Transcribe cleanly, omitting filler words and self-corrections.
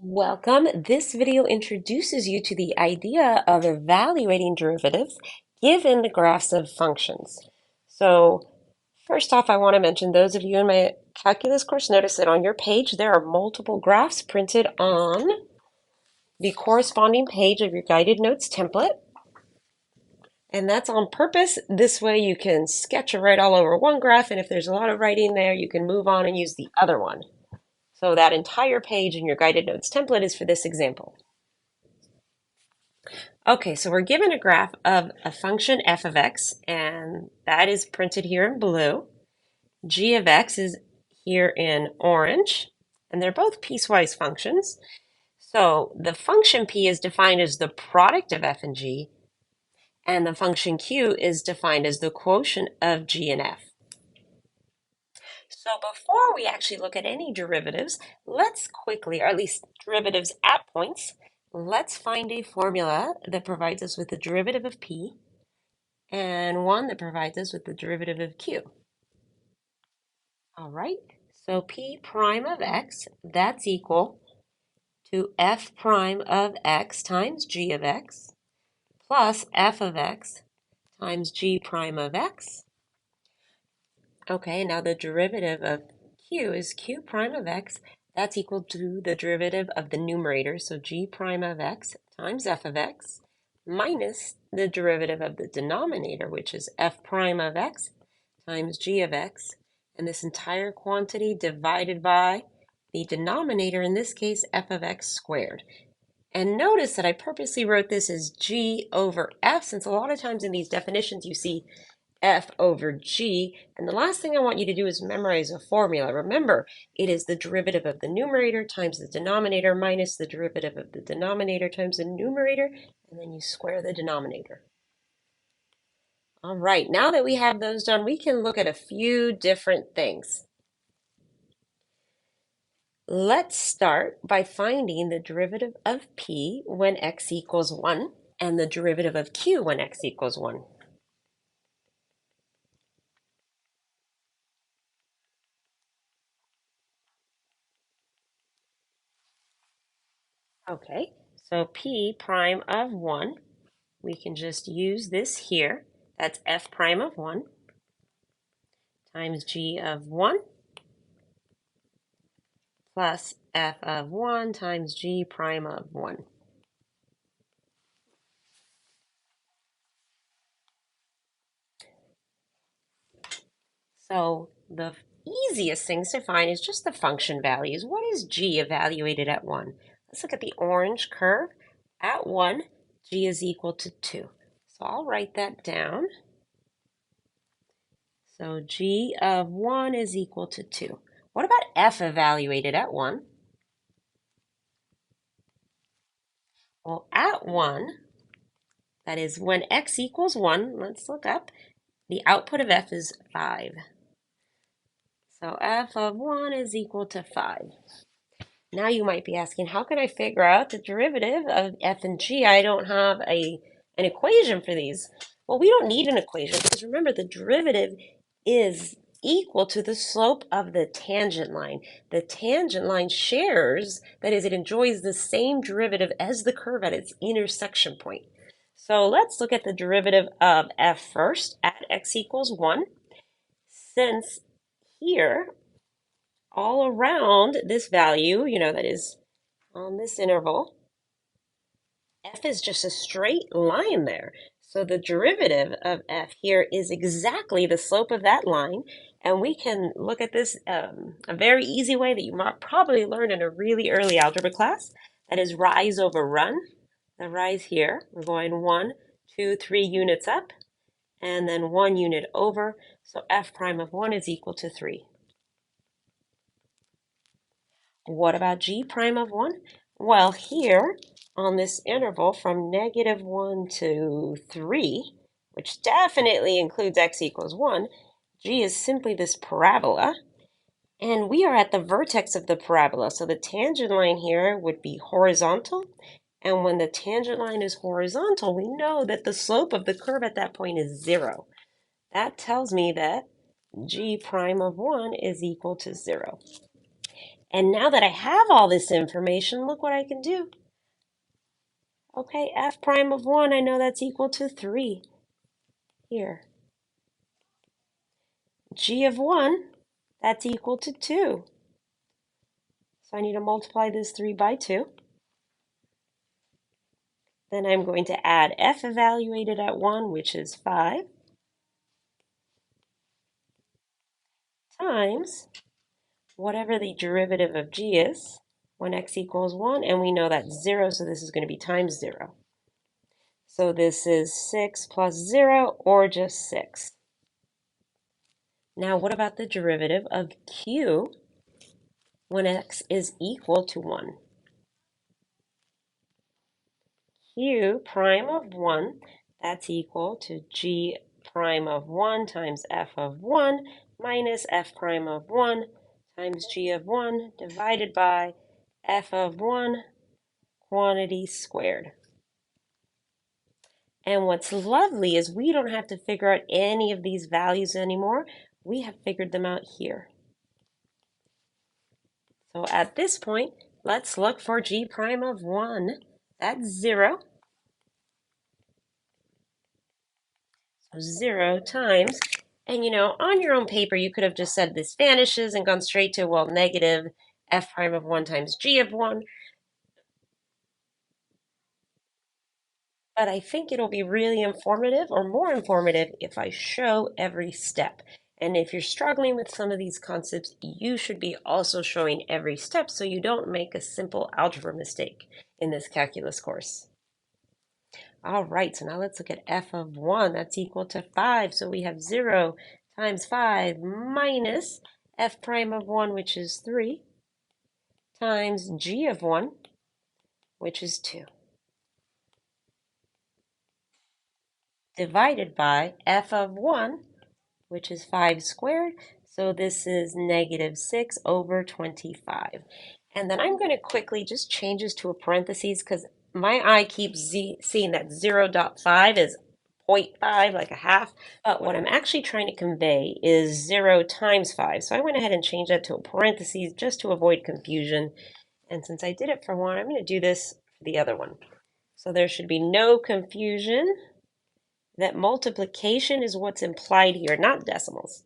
Welcome. This video introduces you to the idea of evaluating derivatives given the graphs of functions. So first off, I want to mention those of you in my calculus course, notice that on your page there are multiple graphs printed on the corresponding page of your guided notes template. And that's on purpose. This way you can sketch or write all over one graph, and if there's a lot of writing there, you can move on and use the other one. So that entire page in your guided notes template is for this example. Okay, so we're given a graph of a function f of x, and that is printed here in blue. G of x is here in orange, and they're both piecewise functions. So the function p is defined as the product of f and g, and the function q is defined as the quotient of g and f. So before we actually look at any derivatives, let's quickly, or at least derivatives at points, let's find a formula that provides us with the derivative of p and one that provides us with the derivative of q. All right, so p prime of x, that's equal to f prime of x times g of x plus f of x times g prime of x. Okay, now the derivative of q is q prime of x. That's equal to the derivative of the numerator, so g prime of x times f of x, minus the derivative of the denominator, which is f prime of x times g of x, and this entire quantity divided by the denominator, in this case, f of x squared. And notice that I purposely wrote this as g over f, since a lot of times in these definitions you see f over g, and the last thing I want you to do is memorize a formula. Remember, it is the derivative of the numerator times the denominator minus the derivative of the denominator times the numerator, and then you square the denominator. All right, now that we have those done, we can look at a few different things. Let's start by finding the derivative of p when x equals 1 and the derivative of q when x equals 1. Okay, so p prime of 1, we can just use this here. That's f prime of 1 times g of 1 plus f of 1 times g prime of 1. So the easiest things to find is just the function values. What is g evaluated at 1? Let's look at the orange curve. At 1, g is equal to 2. So I'll write that down. So g of 1 is equal to 2. What about f evaluated at 1? Well, at 1, that is when x equals 1, let's look up, the output of f is 5. So f of 1 is equal to 5. Now you might be asking, how can I figure out the derivative of f and g? I don't have an equation for these. Well, we don't need an equation because remember the derivative is equal to the slope of the tangent line. The tangent line shares, that is, it enjoys the same derivative as the curve at its intersection point. So let's look at the derivative of f first at x equals 1. Since here, all around this value, that is on this interval, f is just a straight line there. So the derivative of f here is exactly the slope of that line. And we can look at this a very easy way that you might probably learned in a really early algebra class. That is rise over run. The rise here, we're going 1, 2, 3 units up, and then 1 unit over. So f prime of 1 is equal to 3. What about g prime of 1? Well, here on this interval from -1 to 3, which definitely includes x equals 1, g is simply this parabola. And we are at the vertex of the parabola. So the tangent line here would be horizontal. And when the tangent line is horizontal, we know that the slope of the curve at that point is 0. That tells me that g prime of 1 is equal to 0. And now that I have all this information, look what I can do. Okay, f prime of 1, I know that's equal to 3 here. G of 1, that's equal to 2. So I need to multiply this 3 by 2. Then I'm going to add f evaluated at 1, which is 5, times whatever the derivative of g is when x equals 1, and we know that's 0, so this is going to be times 0. So this is 6 plus 0, or just 6. Now what about the derivative of q when x is equal to 1? Q prime of 1, that's equal to g prime of 1 times f of 1 minus f prime of 1 times g of 1 divided by f of 1 quantity squared. And what's lovely is we don't have to figure out any of these values anymore. We have figured them out here. So at this point, let's look for g prime of 1. That's 0. So 0 times, and on your own paper, you could have just said this vanishes and gone straight to, well, negative f prime of 1 times g of 1. But I think it'll be really informative, or more informative, if I show every step. And if you're struggling with some of these concepts, you should be also showing every step so you don't make a simple algebra mistake in this calculus course. All right, so now let's look at f of 1. That's equal to 5. So we have 0 times 5 minus f prime of 1, which is 3, times g of 1, which is 2, divided by f of 1, which is 5 squared. So this is negative 6 over 25. And then I'm going to quickly just change this to a parentheses because my eye keeps seeing that 0.5 is 0.5, like a half. But what I'm actually trying to convey is 0 times 5. So I went ahead and changed that to a parentheses just to avoid confusion. And since I did it for one, I'm going to do this for the other one. So there should be no confusion that multiplication is what's implied here, not decimals.